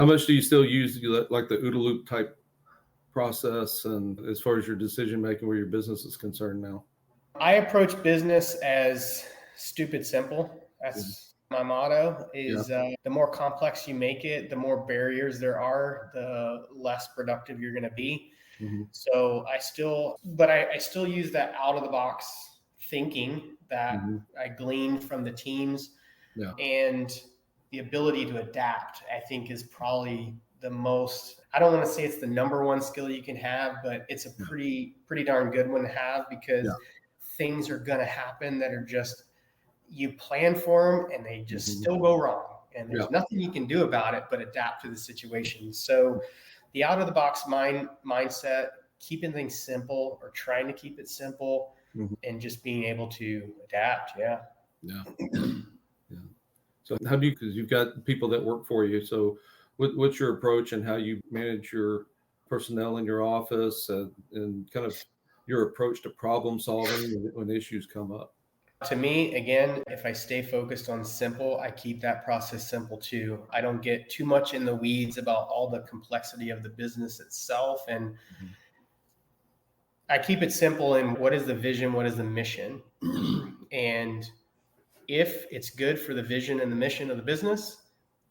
How much do you still use like the OODA loop type process, and as far as your decision making where your business is concerned now? I approach business as stupid simple. That's my motto is the more complex you make it, the more barriers there are, the less productive you're going to be. Mm-hmm. So I still use that out of the box thinking that I gleaned from the teams, and the ability to adapt, I think, is probably the most, I don't want to say it's the number one skill you can have, but it's a pretty darn good one to have, because things are going to happen that are just, you plan for them and they just still go wrong. And there's nothing you can do about it but adapt to the situation. So the out of the box mindset, keeping things simple or trying to keep it simple, and just being able to adapt. Yeah. So how do you, because you've got people that work for you, so what's your approach and how you manage your personnel in your office, and kind of your approach to problem solving when issues come up? To me, again, if I stay focused on simple, I keep that process simple too. I don't get too much in the weeds about all the complexity of the business itself. And I keep it simple in what is the vision, what is the mission? And if it's good for the vision and the mission of the business,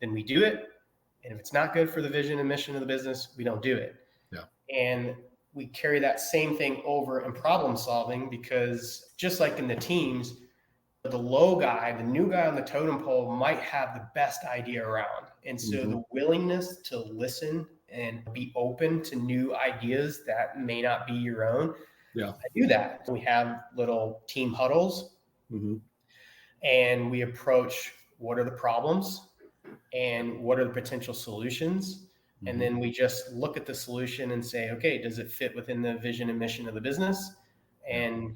then we do it. And if it's not good for the vision and mission of the business, we don't do it. And we carry that same thing over in problem solving, because just like in the teams, the low guy, the new guy on the totem pole might have the best idea around. And so the willingness to listen and be open to new ideas that may not be your own. I do that. We have little team huddles, and we approach what are the problems and what are the potential solutions. And then we just look at the solution and say, okay, does it fit within the vision and mission of the business? And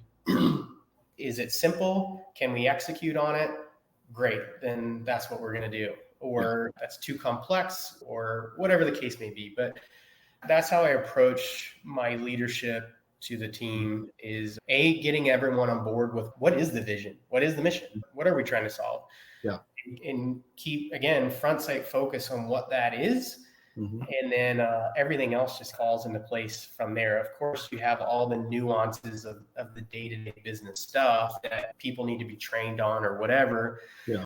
is it simple? Can we execute on it? Great. Then that's what we're going to do. Or that's too complex, or whatever the case may be. But that's how I approach my leadership to the team, is getting everyone on board with what is the vision? What is the mission? What are we trying to solve? And keep, again, front sight focus on what that is. And then everything else just falls into place from there. Of course, you have all the nuances of the day-to-day business stuff that people need to be trained on or whatever.